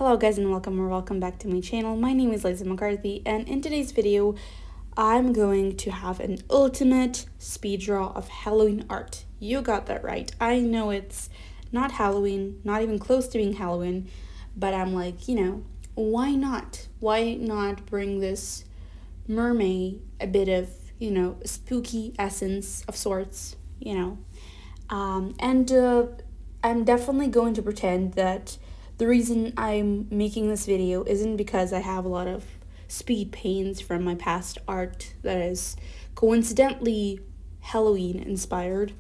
Hello guys and welcome back to my channel. My name is Liza McCarthy, and in today's video I'm going to have an ultimate speed draw of Halloween art. You got that right. I know it's not Halloween, not even close to being Halloween, but I'm like, why not? Why not bring this mermaid a bit of, spooky essence of sorts, and I'm definitely going to pretend that the reason I'm making this video isn't because I have a lot of speed paints from my past art that is coincidentally Halloween inspired,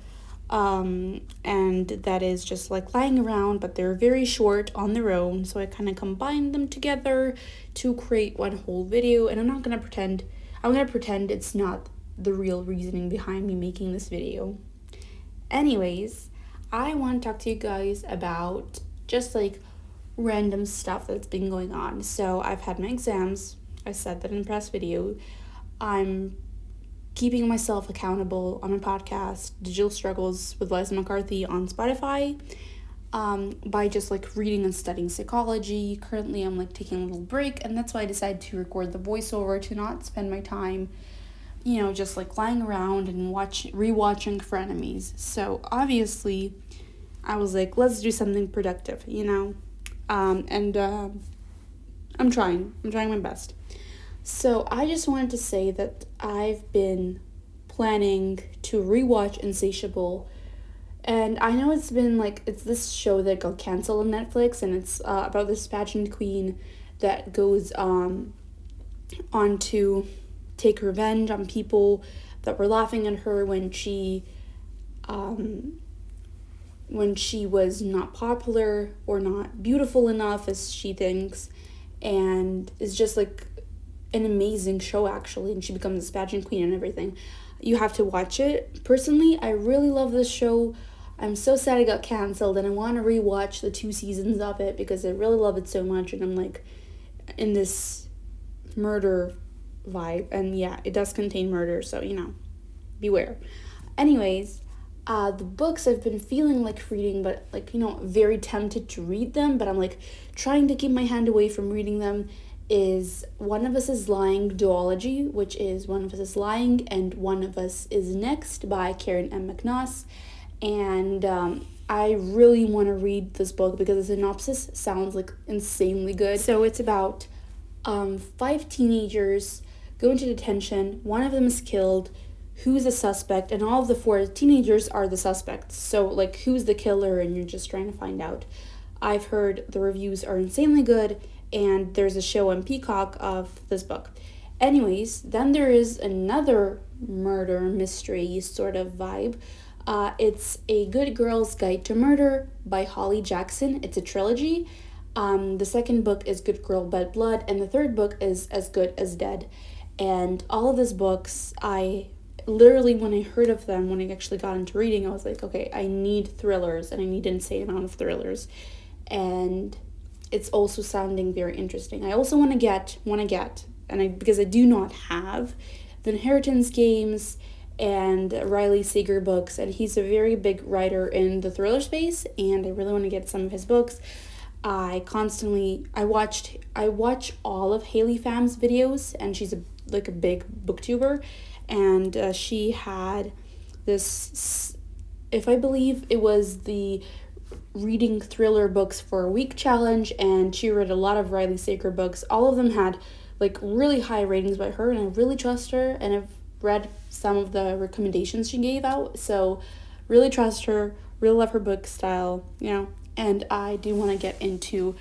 and that is just like lying around, but they're very short on their own, so I kind of combined them together to create one whole video. And I'm going to pretend it's not the real reasoning behind me making this video. Anyways, I want to talk to you guys about just like random stuff that's been going on. So I've had my exams. I said that in the past video. I'm keeping myself accountable on my podcast, Digital Struggles with Liza McCarthy, on Spotify, by just like reading and studying psychology. Currently I'm like taking a little break, and that's why I decided to record the voiceover to not spend my time just like lying around and rewatching Frenemies. So obviously I was like, let's do something productive, and I'm trying my best. So I just wanted to say that I've been planning to rewatch Insatiable, and I know it's this show that got canceled on Netflix, and it's about this pageant queen that goes on to take revenge on people that were laughing at her when she was not popular or not beautiful enough as she thinks, and it's just like an amazing show actually, and she becomes this pageant queen and everything. You have to watch it. Personally, I really love this show. I'm so sad it got canceled, and I want to rewatch the 2 seasons of it because I really love it so much, and I'm like in this murder vibe, and yeah, it does contain murder, so beware. Anyways, the books I've been feeling like reading, but very tempted to read them, but I'm like trying to keep my hand away from reading them, is One of Us is Lying duology, which is One of Us is Lying and One of Us is Next by Karen M. McNuss. And I really want to read this book because the synopsis sounds like insanely good. So it's about 5 teenagers go into detention. One of them is killed. Who's the suspect? And all of the 4 teenagers are the suspects. So like, who's the killer? And you're just trying to find out. I've heard the reviews are insanely good, and there's a show on Peacock of this book. Anyways, then there is another murder mystery sort of vibe. It's A Good Girl's Guide to Murder by Holly Jackson. It's a trilogy. The second book is Good Girl, Bad Blood, and the third book is As Good as Dead. And all of these books, I literally, when I heard of them, when I actually got into reading, I was like, okay, I need thrillers, and I need an insane amount of thrillers. And it's also sounding very interesting. I also want to get, because I do not have the Inheritance Games and Riley Sager books, and he's a very big writer in the thriller space, and I really want to get some of his books. I watch all of Haley Pham's videos, and she's a big booktuber, and she had this, if I believe it was the reading thriller books for a week challenge, and she read a lot of Riley Sager books. All of them had like really high ratings by her, and I really trust her, and I've read some of the recommendations she gave out, so really trust her, really love her book style, and I do want to get into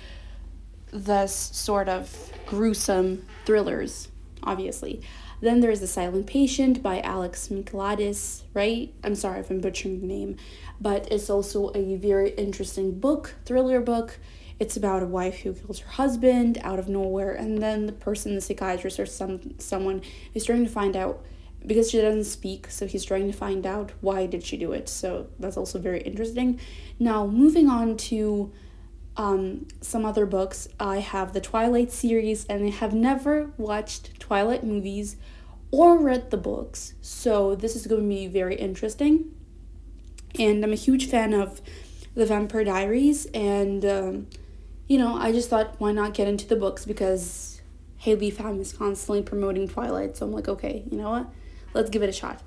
this sort of gruesome thrillers, obviously. Then there's The Silent Patient by Alex Michaeladis, right? I'm sorry if I'm butchering the name, but it's also a very interesting book, thriller book. It's about a wife who kills her husband out of nowhere, and then the psychiatrist or someone is trying to find out, because she doesn't speak, so he's trying to find out why did she do it. So that's also very interesting. Now, moving on to some other books, I have the Twilight series, and I have never watched Twilight movies or read the books, so this is going to be very interesting. And I'm a huge fan of The Vampire Diaries, and I just thought, why not get into the books, because Haley Pham is constantly promoting Twilight, so I'm like, okay, you know what? Let's give it a shot.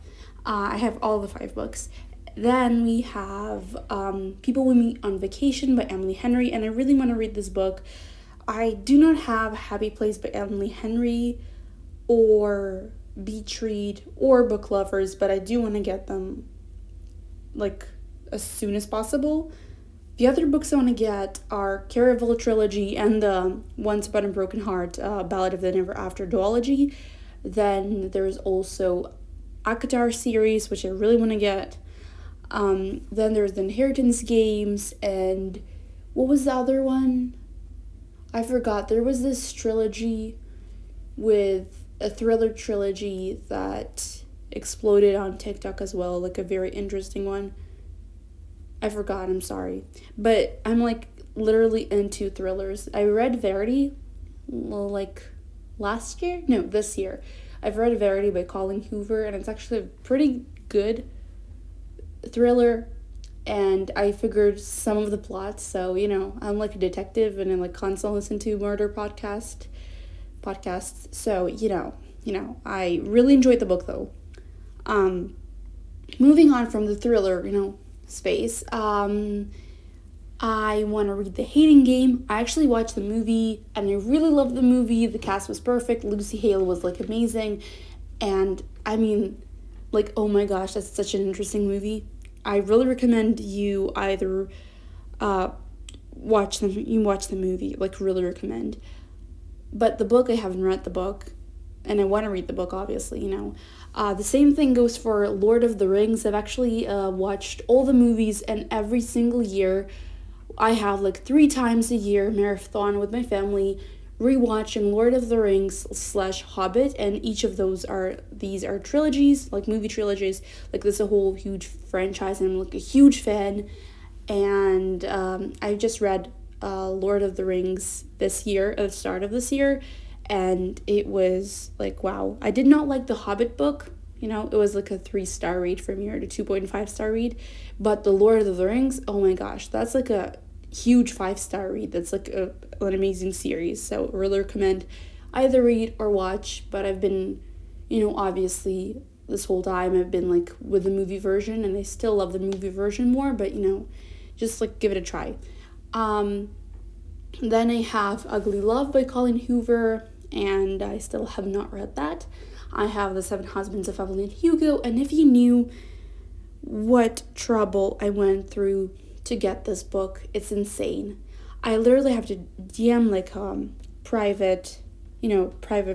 I have all the 5 books. Then we have People We Meet on Vacation by Emily Henry, and I really want to read this book. I do not have Happy Place by Emily Henry or Beach Read or Book Lovers, but I do want to get them like as soon as possible. The other books I want to get are Caravel Trilogy and the Once Upon a Broken Heart, Ballad of the Never After duology. Then there's also Akatar series, which I really want to get. Then there's the Inheritance Games, and what was the other one? I forgot. There was this trilogy with a thriller trilogy that exploded on TikTok as well, like a very interesting one. I forgot, I'm sorry. But I'm like literally into thrillers. I read Verity like last year? No, this year. I've read Verity by Colin Hoover, and it's actually a pretty good thriller. And I figured some of the plots, so I'm like a detective, and I like constantly listen to murder podcasts. So I really enjoyed the book though. Moving on from the thriller, space. I want to read The Hating Game. I actually watched the movie, and I really loved the movie. The cast was perfect. Lucy Hale was like amazing, and I mean, like, oh my gosh, that's such an interesting movie. I really recommend you either watch the movie, like really recommend. But the book, I haven't read the book, and I want to read the book, obviously, The same thing goes for Lord of the Rings. I've actually watched all the movies, and every single year I have like 3 times a year marathon with my family rewatching Lord of the Rings / Hobbit, and each of these are trilogies, like movie trilogies. Like, this is a whole huge franchise, and I'm like a huge fan. And I just read Lord of the Rings this year, at the start of this year, and it was like, wow. I did not like the Hobbit book. It was like a 3-star read for me, or a 2.5-star read. But the Lord of the Rings, oh my gosh, that's like a huge 5-star read. That's like an amazing series. So really recommend either read or watch. But I've been, obviously this whole time I've been like with the movie version, and I still love the movie version more. But just like give it a try. Then I have Ugly Love by Colin Hoover, and I still have not read that. I have The 7 Husbands of Evelyn Hugo, and if you knew what trouble I went through to get this book, it's insane. I literally have to DM like private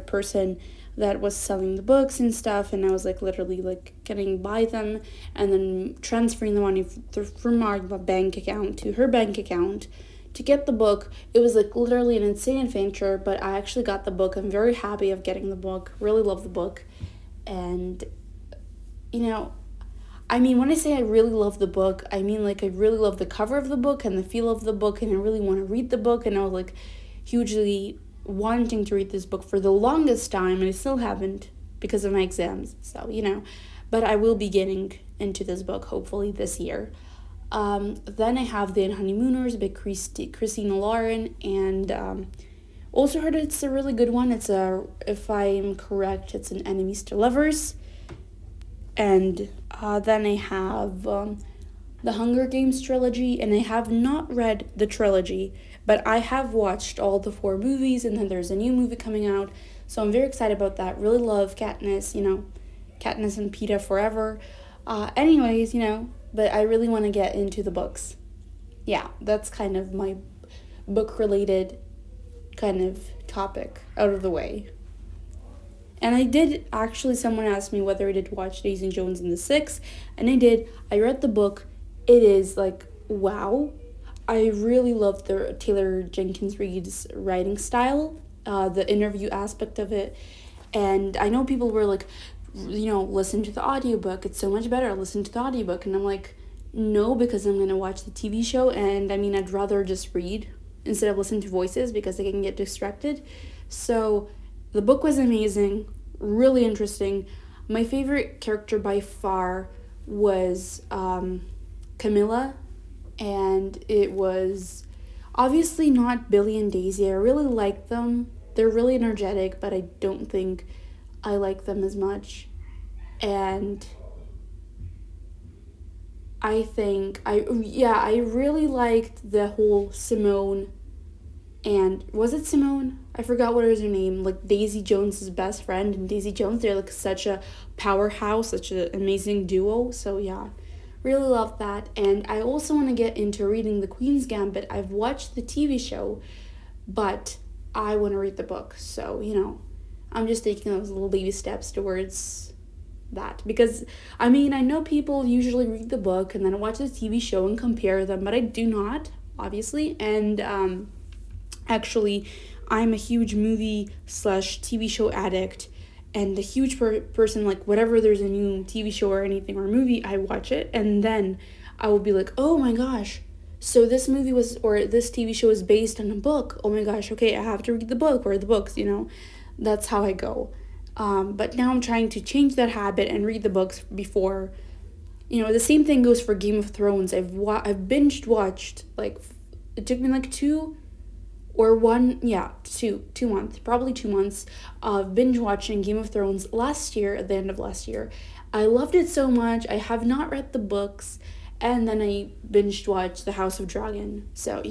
person that was selling the books and stuff, and I was like literally like getting by them and then transferring the money from our bank account to her bank account to get the book. It was like literally an insane adventure, but I actually got the book. I'm very happy of getting the book. Really love the book. And when I say I really love the book, I mean like I really love the cover of the book and the feel of the book, and I really want to read the book, and I was like hugely wanting to read this book for the longest time, and I still haven't because of my exams. So, but I will be getting into this book hopefully this year. Then I have The Honeymooners by Christina Lauren, and also heard it's a really good one. It's if I'm correct, it's an Enemies to Lovers. And then I have the Hunger Games trilogy, and I have not read the trilogy, but I have watched all the 4 movies, and then there's a new movie coming out, so I'm very excited about that. Really love Katniss, Katniss and Peeta forever. Anyways, but I really want to get into the books. Yeah, that's kind of my book-related kind of topic out of the way. And I did, actually, someone asked me whether I did watch Daisy Jones and the Six, and I did. I read the book. It is like, wow. I really love the Taylor Jenkins Reid's writing style, the interview aspect of it. And I know people were like, listen to the audiobook. It's so much better. Listen to the audiobook. And I'm like, no, because I'm going to watch the TV show. And I'd rather just read instead of listen to voices because I can get distracted. So the book was amazing, really interesting. My favorite character by far was Camilla, and it was Obviously not Billy and Daisy. I really like them. They're really energetic, but I don't think I like them as much. And I really liked the whole Simone, and was it Simone? I forgot what was her name. Like Daisy Jones's best friend and Daisy Jones. They're like such a powerhouse, such an amazing duo. So yeah, really love that. And I also want to get into reading The Queen's Gambit. I've watched the TV show, but I want to read the book. So, I'm just taking those little baby steps towards that. Because, I know people usually read the book and then watch the TV show and compare them, but I do not, obviously. And actually, I'm a huge movie/TV show addict and a huge person. Like, whatever there's a new TV show or anything or movie, I watch it, and then I will be like, oh my gosh, so this movie or this TV show is based on a book. Oh my gosh, okay, I have to read the book or the books, That's how I go. But now I'm trying to change that habit and read the books before. The same thing goes for Game of Thrones. I've binge watched, like, it took me like 2 months, probably 2 months of binge watching Game of Thrones last year, at the end of last year. I loved it so much. I have not read the books, and then I binged watched The House of Dragon. So,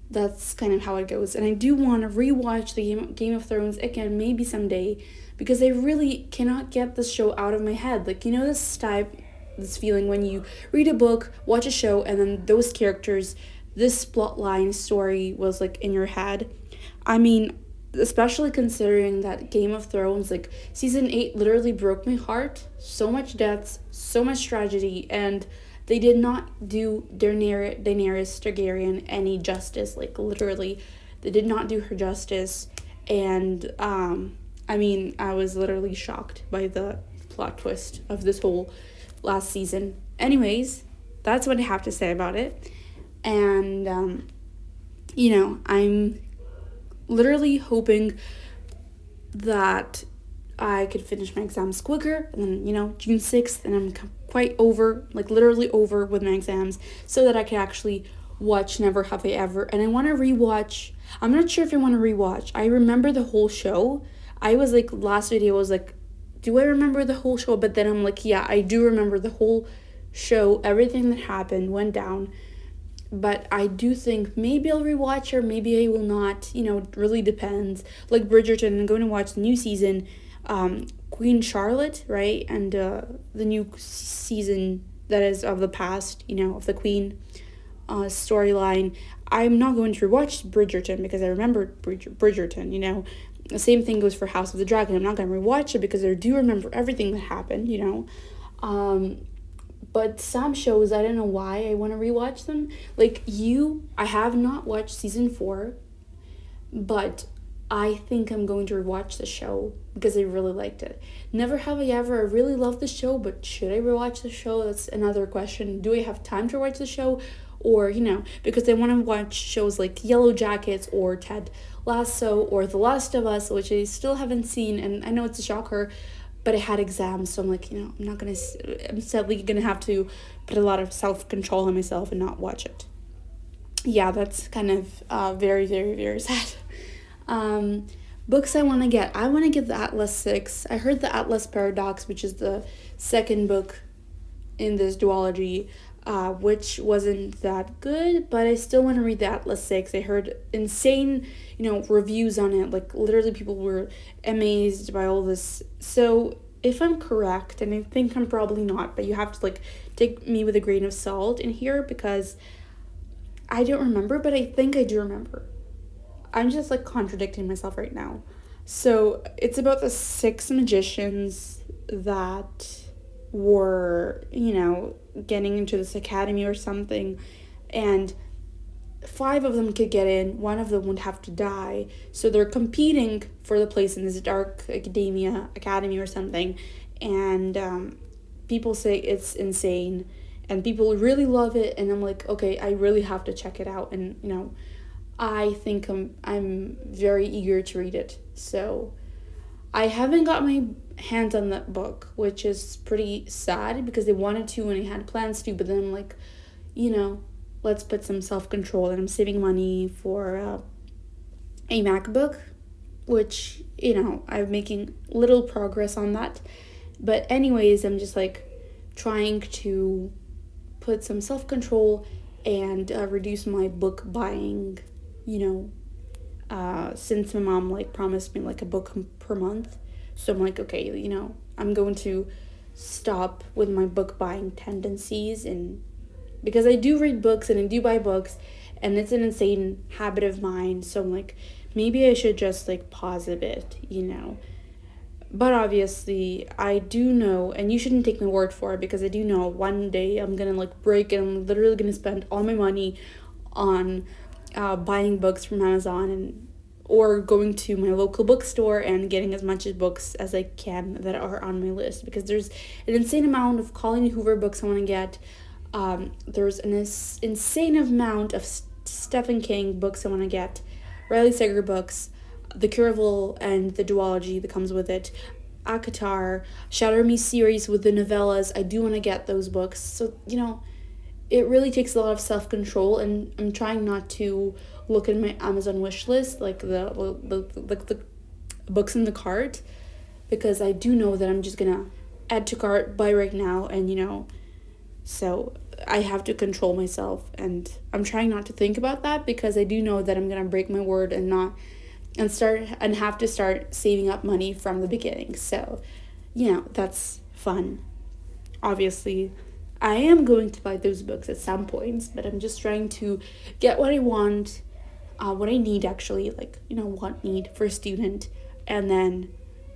that's kind of how it goes. And I do want to rewatch the Game of Thrones again, maybe someday, because I really cannot get this show out of my head. Like, this feeling when you read a book, watch a show, and then those characters, this plotline story was like in your head. Especially considering that Game of Thrones, like season 8 literally broke my heart. So much deaths, so much tragedy, and they did not do Daenerys Targaryen any justice. Like, literally, they did not do her justice. And I was literally shocked by the plot twist of this whole last season. Anyways, that's what I have to say about it. And, I'm literally hoping that I could finish my exams quicker. And then, June 6th, and I'm quite over, like literally over with my exams, so that I could actually watch Never Have I Ever. And I want to rewatch. I'm not sure if I want to rewatch. I remember the whole show. I was like, last video was like, do I remember the whole show? But then I'm like, yeah, I do remember the whole show. Everything that happened went down. But I do think maybe I'll rewatch, or maybe I will not. It really depends. Like Bridgerton, I'm going to watch the new season, Queen Charlotte, right? And the new season that is of the past, of the Queen storyline. I'm not going to rewatch Bridgerton because I remember Bridgerton, The same thing goes for House of the Dragon. I'm not going to rewatch it because I do remember everything that happened, But some shows, I don't know why I want to rewatch them. Like I have not watched season 4, but I think I'm going to rewatch the show because I really liked it. Never Have I Ever, I really love the show, but should I rewatch the show? That's another question. Do I have time to watch the show? Or, because I want to watch shows like Yellow Jackets or Ted Lasso or The Last of Us, which I still haven't seen, and I know it's a shocker, but I had exams, so I'm like, I'm sadly going to have to put a lot of self-control on myself and not watch it. Yeah, that's kind of very, very, very sad. Books I want to get. I want to get the Atlas 6. I heard the Atlas Paradox, which is the second book in this duology, which wasn't that good, but I still want to read the Atlas 6. I heard insane, reviews on it. Like, literally people were amazed by all this. So, if I'm correct, and I think I'm probably not, but you have to, take me with a grain of salt in here, because I don't remember, but I think I do remember. I'm just, contradicting myself right now. So, it's about the 6 magicians that were, getting into this academy or something, and 5 of them could get in, 1 of them would have to die, so they're competing for the place in this dark academy or something, and people say it's insane, and people really love it, and I'm like, okay, I really have to check it out, and, I think I'm very eager to read it, so I haven't got my hands on that book, which is pretty sad because I wanted to and I had plans to, but then I'm like, let's put some self-control, and I'm saving money for a MacBook, which, I'm making little progress on that. But anyways, I'm just like trying to put some self-control and reduce my book buying, since my mom like promised me like a book per month. So I'm like, okay, I'm going to stop with my book buying tendencies, and because I do read books and I do buy books, and it's an insane habit of mine. So I'm like, maybe I should just like pause a bit. But obviously, I do know, and you shouldn't take my word for it, because I do know one day I'm gonna like break and I'm literally gonna spend all my money on buying books from Amazon, or going to my local bookstore and getting as much books as I can that are on my list, because there's an insane amount of Colleen Hoover books I want to get. There's an insane amount of Stephen King books I want to get, Riley Sager books, the Curable and the duology that comes with it, Akatar, Shatter Me series with the novellas. I do want to get those books. So, it really takes a lot of self-control, and I'm trying not to look at my Amazon wish list, like the books in the cart, because I do know that I'm just gonna add to cart, buy right now, and so I have to control myself, and I'm trying not to think about that, because I do know that I'm gonna break my word and have to start saving up money from the beginning. So, that's fun. Obviously, I am going to buy those books at some points, but I'm just trying to get what I want, what I need actually, like, what need for a student, and then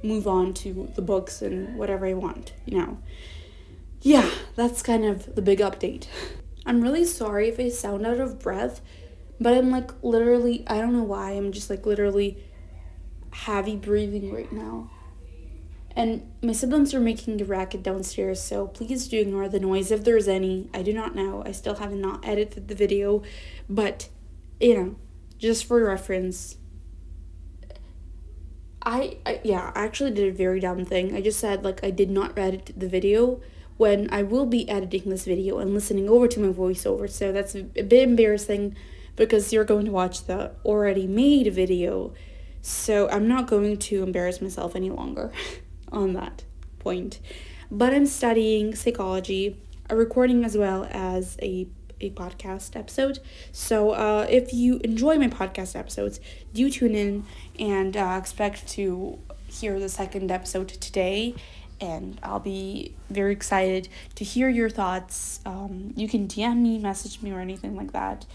move on to the books and whatever I want, Yeah, that's kind of the big update. I'm really sorry if I sound out of breath, but I'm like literally, I don't know why, I'm just like literally heavy breathing right now. And my siblings are making a racket downstairs, so please do ignore the noise if there's any. I do not know. I still have not edited the video, but, just for reference, I actually did a very dumb thing. I just said, like, I did not edit the video when I will be editing this video and listening over to my voiceover, so that's a bit embarrassing, because you're going to watch the already made video, so I'm not going to embarrass myself any longer on that point. But I'm studying psychology, recording as well as a podcast episode. So if you enjoy my podcast episodes, do tune in and expect to hear the second episode today. And I'll be very excited to hear your thoughts. You can DM me, message me, or anything like that.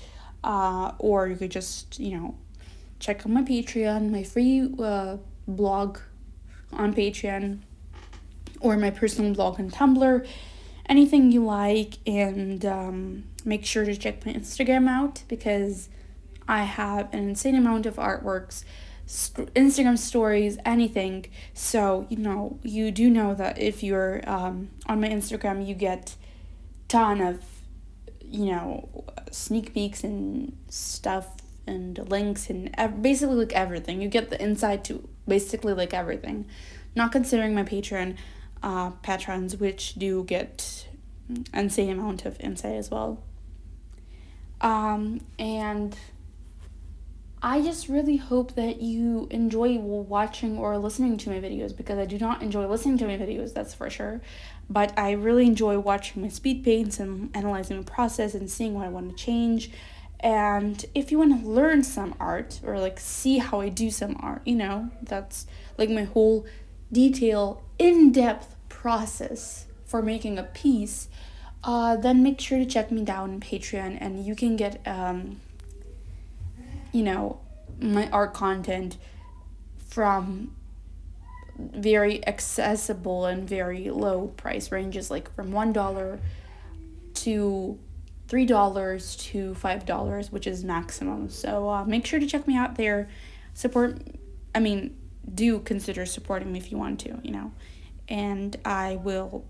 Or you could just, check out my Patreon, my free blog on Patreon, or my personal blog on Tumblr, anything you like. And make sure to check my Instagram out, because I have an insane amount of artworks, Instagram stories, anything. So, you do know that if you're on my Instagram, you get ton of, sneak peeks and stuff and links and basically like everything. You get the insight to basically like everything, not considering my Patreon patrons, which do get insane amount of insight as well. And I just really hope that you enjoy watching or listening to my videos, because I do not enjoy listening to my videos, that's for sure. But I really enjoy watching my speed paints and analyzing my process and seeing what I want to change. And if you want to learn some art, or like see how I do some art, that's like my whole in-depth process for making a piece, then make sure to check me down on Patreon, and you can get my art content from very accessible and very low price ranges, like from $1 to $3 to $5, which is maximum. So make sure to check me out there. Do consider supporting me if you want to, and I will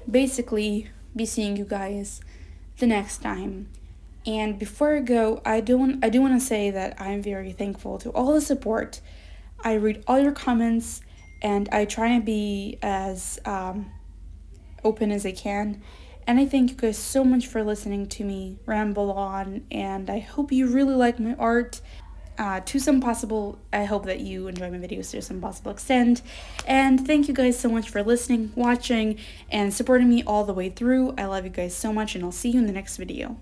basically be seeing you guys the next time. And before I go, I do want to say that I'm very thankful to all the support. I read all your comments, and I try to be as open as I can. And I thank you guys so much for listening to me ramble on, and I hope you really like my art. I hope that you enjoy my videos to some possible extent. And thank you guys so much for listening, watching, and supporting me all the way through. I love you guys so much, and I'll see you in the next video.